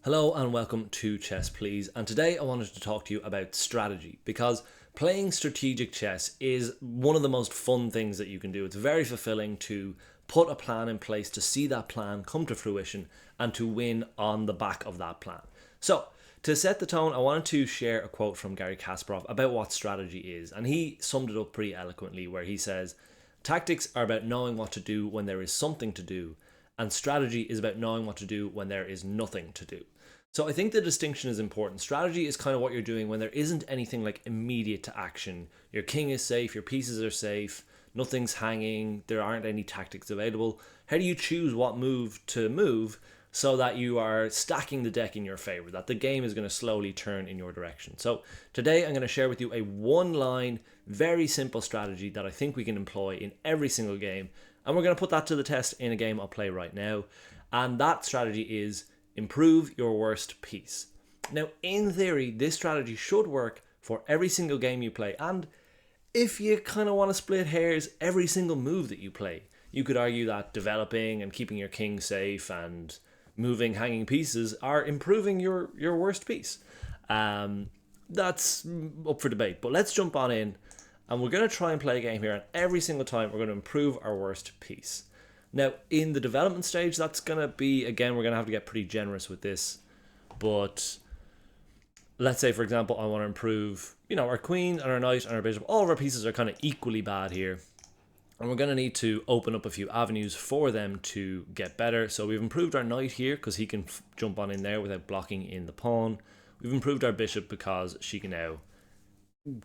Hello and welcome to Chess Please, and today I wanted to talk to you about strategy because playing strategic chess is one of the most fun things that you can do. It's very fulfilling to put a plan in place, to see that plan come to fruition and to win on the back of that plan. So to set the tone, I wanted to share a quote from Garry Kasparov about what strategy is, and he summed it up pretty eloquently where he says, "Tactics are about knowing what to do when there is something to do, and strategy is about knowing what to do when there is nothing to do." So I think the distinction is important. Strategy is kind of what you're doing when there isn't anything like immediate to action. Your king is safe, your pieces are safe, nothing's hanging, there aren't any tactics available. How do you choose what move to move so that you are stacking the deck in your favor, that the game is going to slowly turn in your direction? So today I'm going to share with you a one-line, very simple strategy that I think we can employ in every single game. And we're going to put that to the test in a game I'll play right now. And that strategy is improve your worst piece. Now, in theory, this strategy should work for every single game you play, and if you kind of want to split hairs, every single move that you play. You could argue that developing and keeping your king safe and moving hanging pieces are improving your worst piece. That's up for debate, but let's jump on in, and we're going to try and play a game here, and every single time we're going to improve our worst piece. Now, in the development stage, that's going to be, again, we're going to have to get pretty generous with this. But let's say, for example, I want to improve, our queen and our knight and our bishop. All of our pieces are kind of equally bad here. And we're going to need to open up a few avenues for them to get better. So we've improved our knight here because he can jump on in there without blocking in the pawn. We've improved our bishop because she can now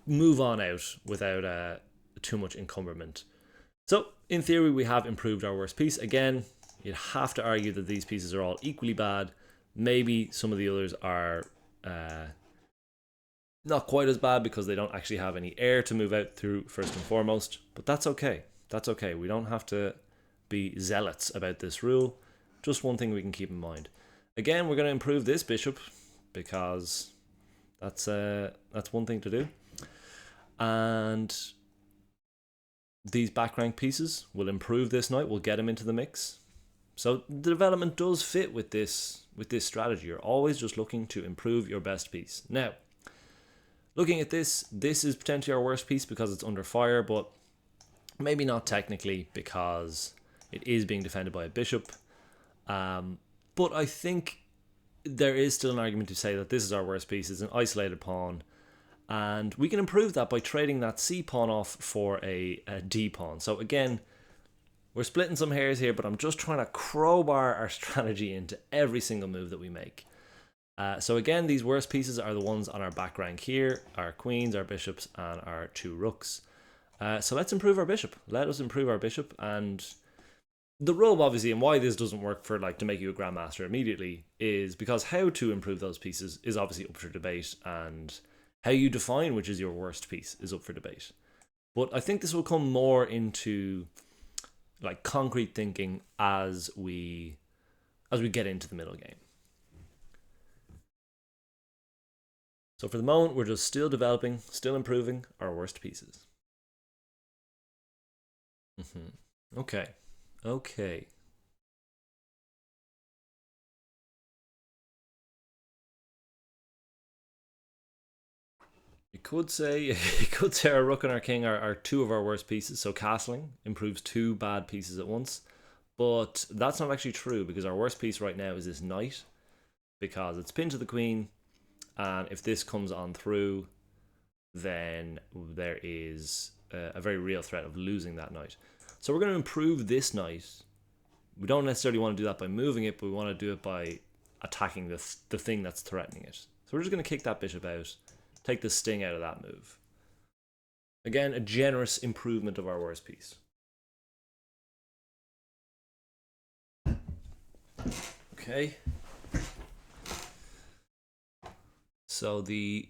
move on out without too much encumberment. So, in theory, we have improved our worst piece. Again, you'd have to argue that these pieces are all equally bad. Maybe some of the others are not quite as bad because they don't actually have any air to move out through, first and foremost. But that's okay. That's okay. We don't have to be zealots about this rule. Just one thing we can keep in mind. Again, we're going to improve this bishop because that's one thing to do. And these back rank pieces will improve this knight, will get him into the mix. So the development does fit with this strategy. You're always just looking to improve your best piece. Now, looking at this is potentially our worst piece because it's under fire, but maybe not technically because it is being defended by a bishop. But I think there is still an argument to say that this is our worst piece. It's an isolated pawn. And we can improve that by trading that C pawn off for a D pawn. So again, we're splitting some hairs here, but I'm just trying to crowbar our strategy into every single move that we make. So again, these worst pieces are the ones on our back rank here, our queens, our bishops, and our two rooks. So let's improve our bishop. Let us improve our bishop. And the rub, obviously, and why this doesn't work for to make you a grandmaster immediately is because how to improve those pieces is obviously up for debate, and how you define which is your worst piece is up for debate. But I think this will come more into concrete thinking as we get into the middle game. So for the moment, we're just still developing, still improving our worst pieces. Okay. You could say our rook and our king are two of our worst pieces. So castling improves two bad pieces at once, but that's not actually true because our worst piece right now is this knight because it's pinned to the queen, and if this comes on through, then there is a very real threat of losing that knight. So we're going to improve this knight. We don't necessarily want to do that by moving it, but we want to do it by attacking the thing that's threatening it. So we're just going to kick that bishop out. Take the sting out of that move. Again, a generous improvement of our worst piece. Okay. So the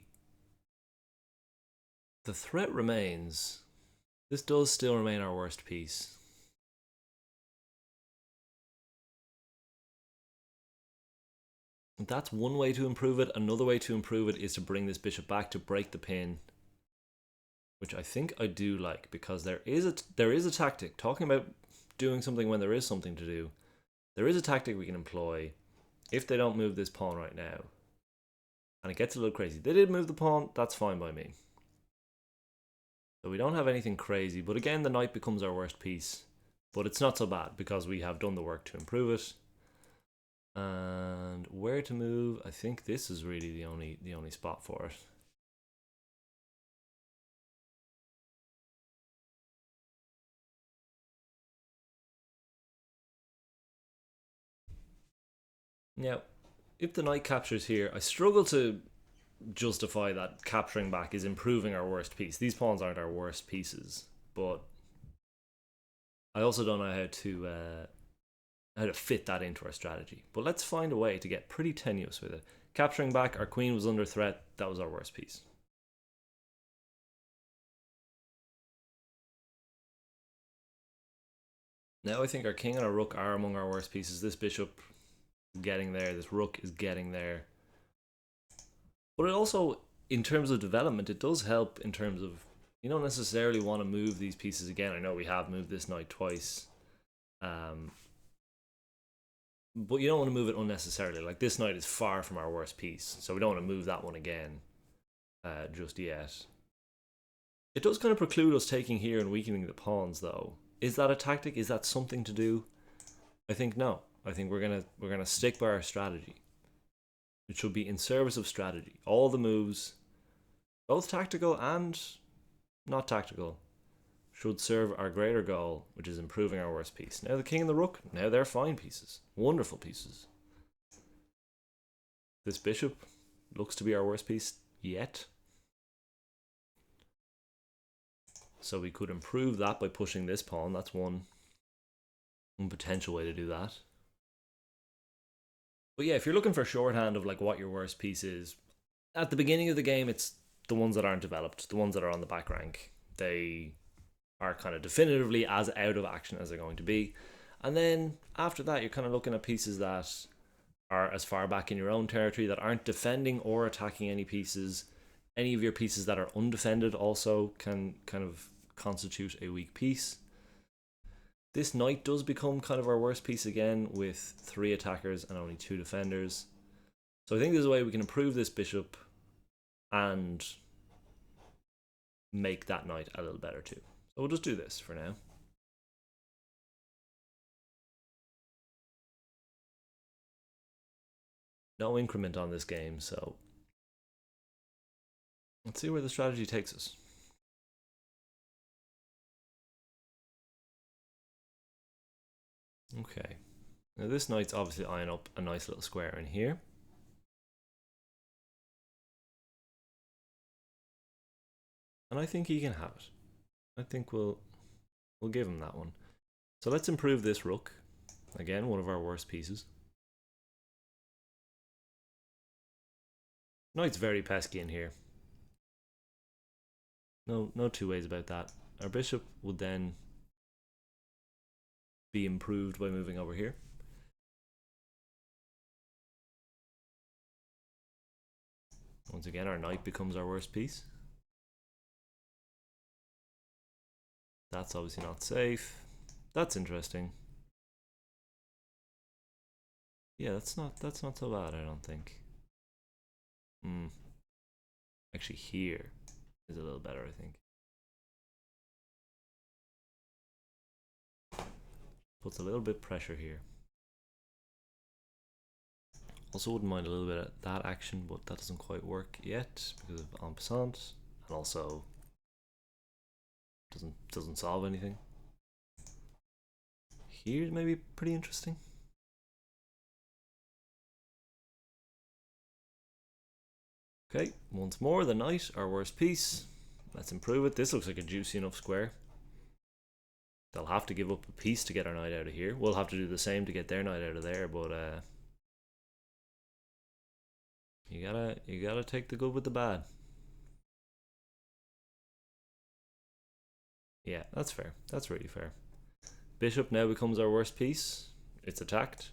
threat remains. This does still remain our worst piece. That's one way to improve it. Another way to improve it is to bring this bishop back to break the pin, which I think I do like because there is a tactic. Talking about doing something when there is something to do, there is a tactic we can employ if they don't move this pawn right now, and it gets a little crazy. They did move the pawn, that's fine by me. So we don't have anything crazy, but again, the knight becomes our worst piece. But it's not so bad because we have done the work to improve it. And where to move? I think this is really the only spot for it. Now, if the knight captures here, I struggle to justify that capturing back is improving our worst piece. These pawns aren't our worst pieces, but I also don't know how to fit that into our strategy. But let's find a way to get pretty tenuous with it. Capturing back, our queen was under threat. That was our worst piece. Now I think our king and our rook are among our worst pieces. This bishop is getting there. This rook is getting there. But it also, in terms of development, it does help in terms of you don't necessarily want to move these pieces again. I know we have moved this knight twice. But you don't want to move it unnecessarily. Like this knight is far from our worst piece, so we don't want to move that one again just yet. It does kind of preclude us taking here and weakening the pawns, though. Is that a tactic? Is that something to do? I think no. I think we're gonna stick by our strategy. It should be in service of strategy. All the moves, both tactical and not tactical, should serve our greater goal, which is improving our worst piece. Now the king and the rook, now they're fine pieces. Wonderful pieces. This bishop looks to be our worst piece yet. So we could improve that by pushing this pawn. That's one potential way to do that. But yeah, if you're looking for shorthand of like what your worst piece is, at the beginning of the game, it's the ones that aren't developed, the ones that are on the back rank. They are kind of definitively as out of action as they're going to be. And then after that, you're kind of looking at pieces that are as far back in your own territory, that aren't defending or attacking any pieces. Any of your pieces that are undefended also can kind of constitute a weak piece. This knight does become kind of our worst piece again with 3 attackers and only 2 defenders. So I think there's a way we can improve this bishop and make that knight a little better too. So we'll just do this for now. No increment on this game, so let's see where the strategy takes us. Okay, now this knight's obviously eyeing up a nice little square in here. And I think he can have it. I think we'll give him that one. So let's improve this rook. Again, one of our worst pieces. Knight's very pesky in here. No two ways about that. Our bishop would then be improved by moving over here. Once again, our knight becomes our worst piece. That's obviously not safe. That's interesting. Yeah, that's not so bad, I don't think. Actually, here is a little better, I think. Puts a little bit of pressure here. Also wouldn't mind a little bit of that action, but that doesn't quite work yet because of en passant, and also doesn't solve anything. Here's maybe pretty interesting. Okay, once more, the knight, our worst piece. Let's improve it. This looks like a juicy enough square. They'll have to give up a piece to get our knight out of here. We'll have to do the same to get their knight out of there, but you gotta take the good with the bad. Yeah, that's fair. That's really fair. Bishop now becomes our worst piece. It's attacked.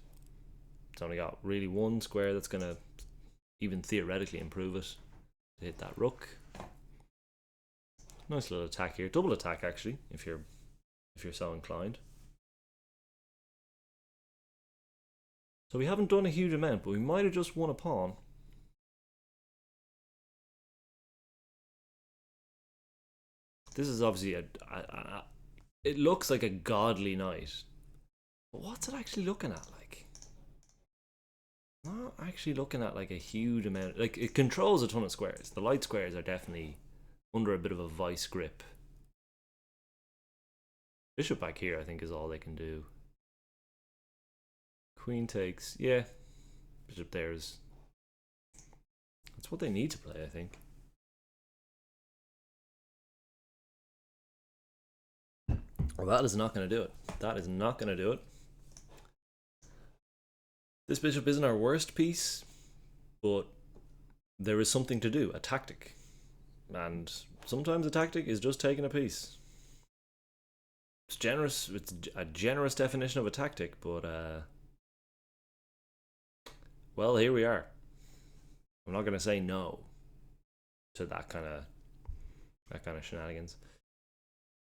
It's only got really one square that's gonna even theoretically improve it. To hit that rook. Nice little attack here. Double attack actually, if you're so inclined. So we haven't done a huge amount, but we might have just won a pawn. This is obviously it looks like a godly knight. But what's it actually looking at? Like, not actually looking at like a huge amount. Like, it controls a ton of squares. The light squares are definitely under a bit of a vice grip. Bishop back here, I think, is all they can do. Queen takes, yeah. Bishop there is. That's what they need to play, I think. Well, that is not going to do it. That is not going to do it. This bishop isn't our worst piece, but there is something to do, a tactic. And sometimes a tactic is just taking a piece. It's generous. It's a generous definition of a tactic, but well, here we are. I'm not gonna say no to that kind of shenanigans.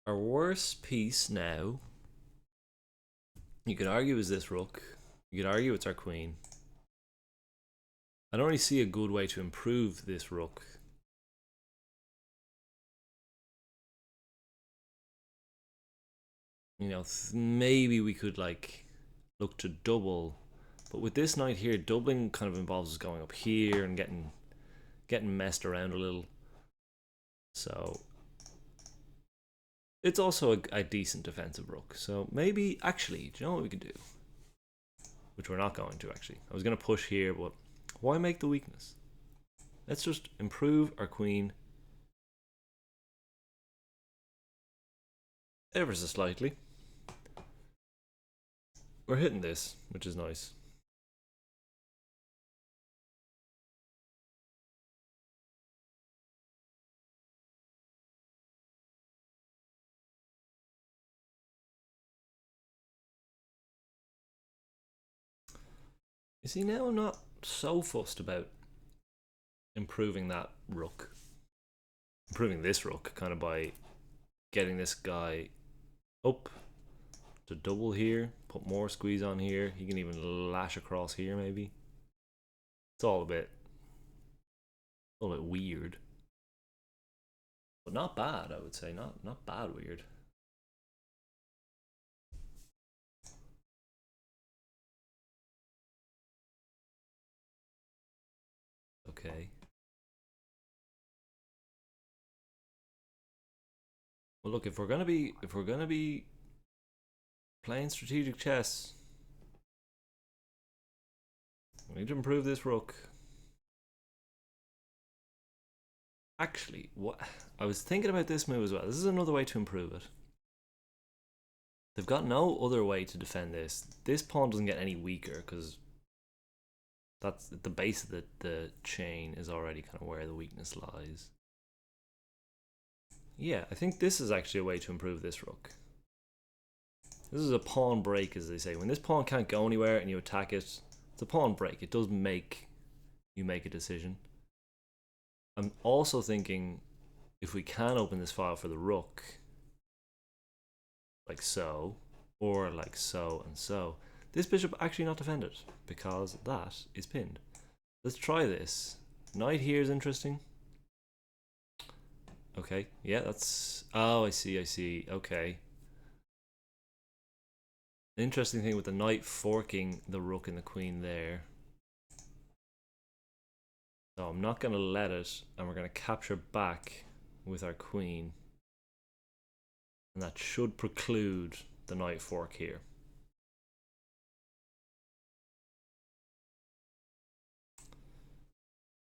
Our worst piece now, you could argue, is this rook. You could argue it's our queen. I don't really see a good way to improve this rook. You know, maybe we could like look to double, but with this knight here, doubling kind of involves us going up here and getting messed around a little. So it's also a decent defensive rook. So maybe, actually, do you know what we could do? Which we're not going to, actually. I was going to push here, but why make the weakness? Let's just improve our queen ever so slightly. We're hitting this, which is nice. You see, now I'm not so fussed about improving that rook. Improving this rook, kind of by getting this guy up to double here, put more squeeze on here. He can even lash across here, maybe. It's all a bit weird, but not bad. I would say not bad weird. Okay. Well, look, if we're gonna be playing strategic chess, we need to improve this rook. Actually, what I was thinking about this move as well. This is another way to improve it. They've got no other way to defend this. This pawn doesn't get any weaker because that's the base of the chain is already kind of where the weakness lies. Yeah, I think this is actually a way to improve this rook. This is a pawn break, as they say. When this pawn can't go anywhere and you attack it, it's a pawn break. It does make you make a decision. I'm also thinking if we can open this file for the rook, like so, or like so and so, this bishop actually not defended because that is pinned. Let's try this. Knight here is interesting. Okay, yeah, that's... Oh, I see. Okay. The interesting thing with the knight forking the rook and the queen there. So I'm not going to let it, and we're going to capture back with our queen. And that should preclude the knight fork here.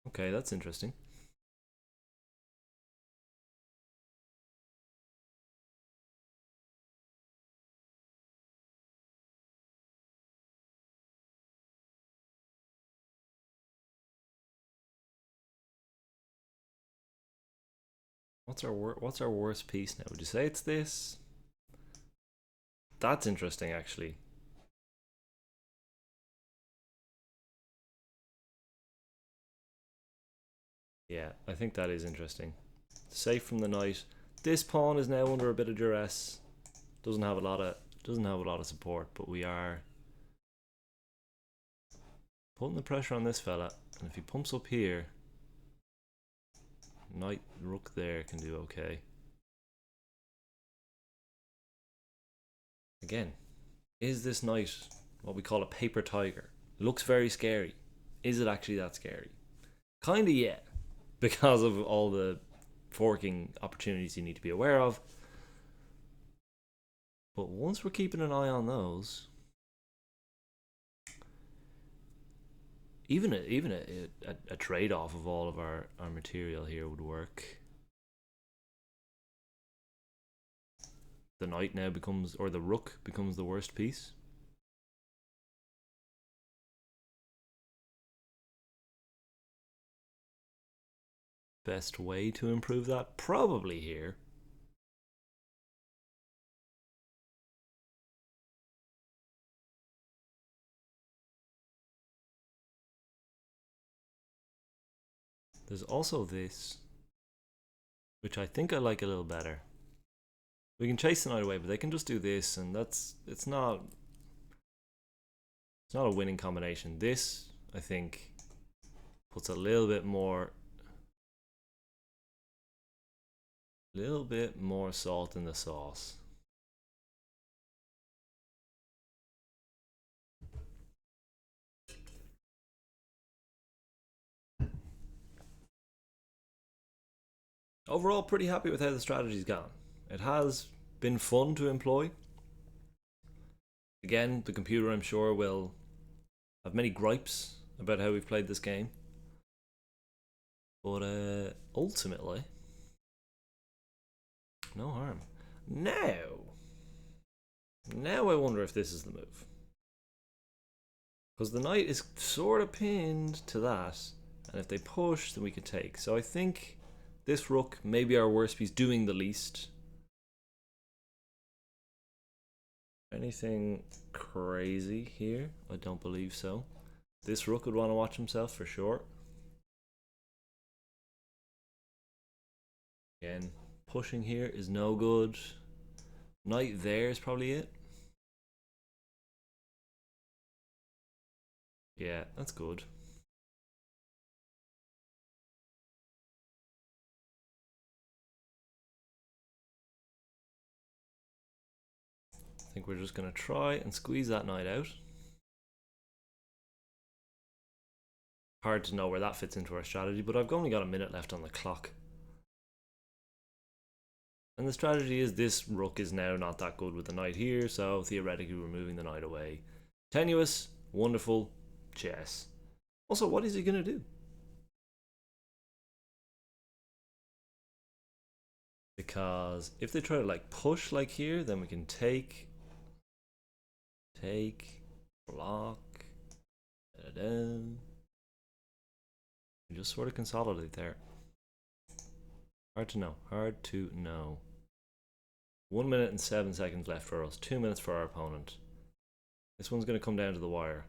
Okay, that's interesting. What's our worst piece now? Would you say it's this? That's interesting, actually. Yeah, I think that is interesting. Safe from the knight. This pawn is now under a bit of duress. Doesn't have a lot of support, but we are Putting the pressure on this fella, and if he pumps up here, knight rook there can do okay. Again, is this knight what we call a paper tiger? Looks very scary. Is it actually that scary? Kinda, yeah, because of all the forking opportunities you need to be aware of. But once we're keeping an eye on those, even a trade off of all of our material here would work. The knight now becomes, or the rook becomes the worst piece. Best way to improve that? Probably here. There's also this, which I think I like a little better. We can chase the knight away, but they can just do this, and it's not a winning combination. This, I think, puts a little bit more salt in the sauce. Overall, pretty happy with how the strategy's gone. It has been fun to employ. Again, the computer, I'm sure, will have many gripes about how we've played this game. But ultimately, no harm. Now I wonder if this is the move. Because the knight is sort of pinned to that, and if they push, then we can take. So I think this rook may be our worst piece, doing the least. Anything crazy here? I don't believe so. This rook would want to watch himself for sure. Again, pushing here is no good. Knight there is probably it. Yeah, that's good. I think we're just going to try and squeeze that knight out. Hard to know where that fits into our strategy, but I've only got a minute left on the clock. And the strategy is this rook is now not that good with the knight here, so theoretically we're moving the knight away. Tenuous, wonderful, chess. Also, what is he going to do? Because if they try to like push like here, then we can take, block, down. Just sort of consolidate there. Hard to know. 1 minute and 7 seconds left for us. 2 minutes for our opponent. This one's going to come down to the wire.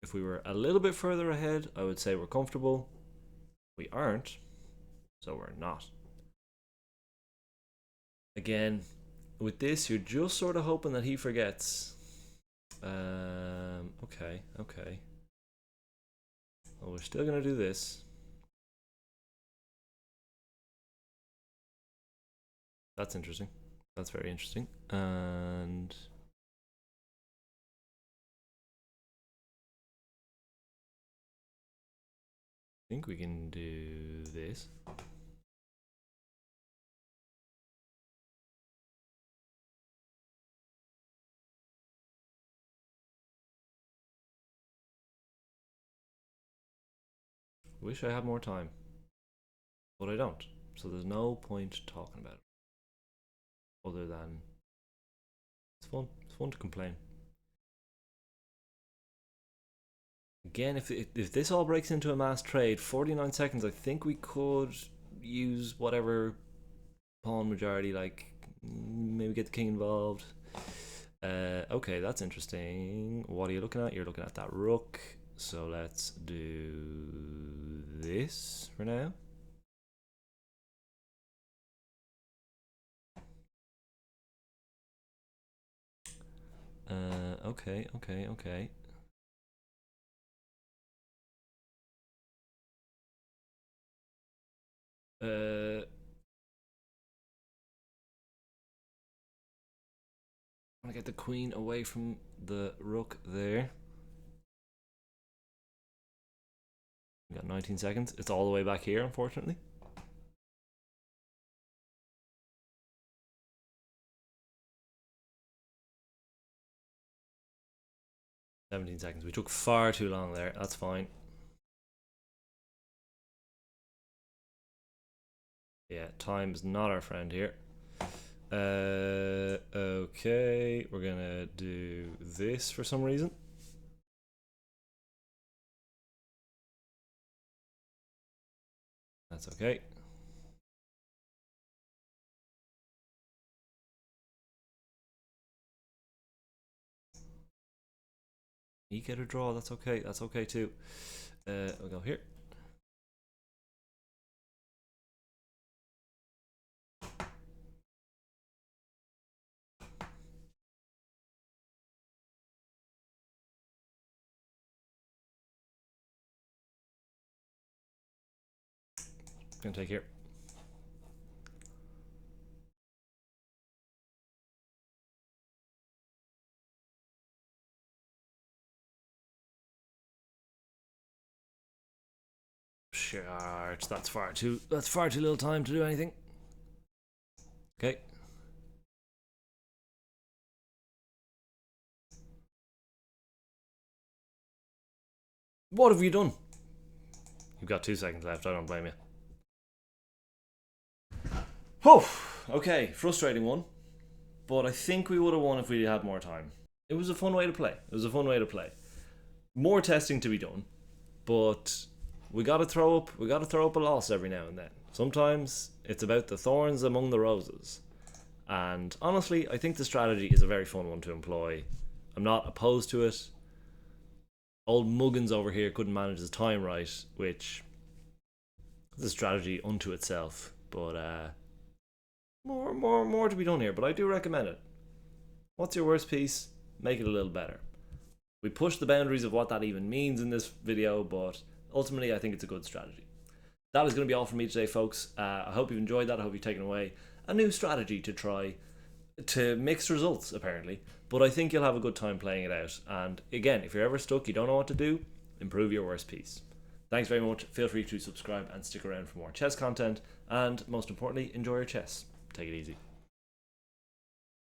If we were a little bit further ahead, I would say we're comfortable. We aren't, so we're not. Again, with this, you're just sort of hoping that he forgets. Okay. Well, we're still going to do this. That's interesting. That's very interesting. And I think we can do this. Wish I had more time, but I don't. So there's no point talking about it, other than it's fun. It's fun to complain. Again, if this all breaks into a mass trade, 49 seconds, I think we could use whatever pawn majority, like maybe get the king involved. Okay, that's interesting. What are you looking at? You're looking at that rook. So let's do this for now. Okay. I'm gonna get the queen away from the rook there. We got 19 seconds. It's all the way back here, unfortunately. $17. We took far too long there. That's fine. Yeah, time is not our friend here. Okay, we're gonna do this for some reason. That's okay. You get a draw. That's okay. That's okay too. We'll go here. Gonna take here. Sure, that's far too little time to do anything. Okay. What have you done? You've got 2 seconds left. I don't blame you. Whew. Okay, frustrating one. But I think we would have won if we had more time. It was a fun way to play. More testing to be done, but we got to throw up a loss every now and then. Sometimes it's about the thorns among the roses. And honestly, I think the strategy is a very fun one to employ. I'm not opposed to it. Old Muggins over here couldn't manage his time right, which is a strategy unto itself. But more to be done here. But I do recommend it. What's your worst piece? Make it a little better. We pushed the boundaries of what that even means in this video, but ultimately I think it's a good strategy. That is going to be all from me today, folks. I hope you've enjoyed that. I hope you've taken away a new strategy to try to mix results, apparently. But I think you'll have a good time playing it out. And again, if you're ever stuck, you don't know what to do, improve your worst piece. Thanks very much. Feel free to subscribe and stick around for more chess content. And most importantly, enjoy your chess. Take it easy.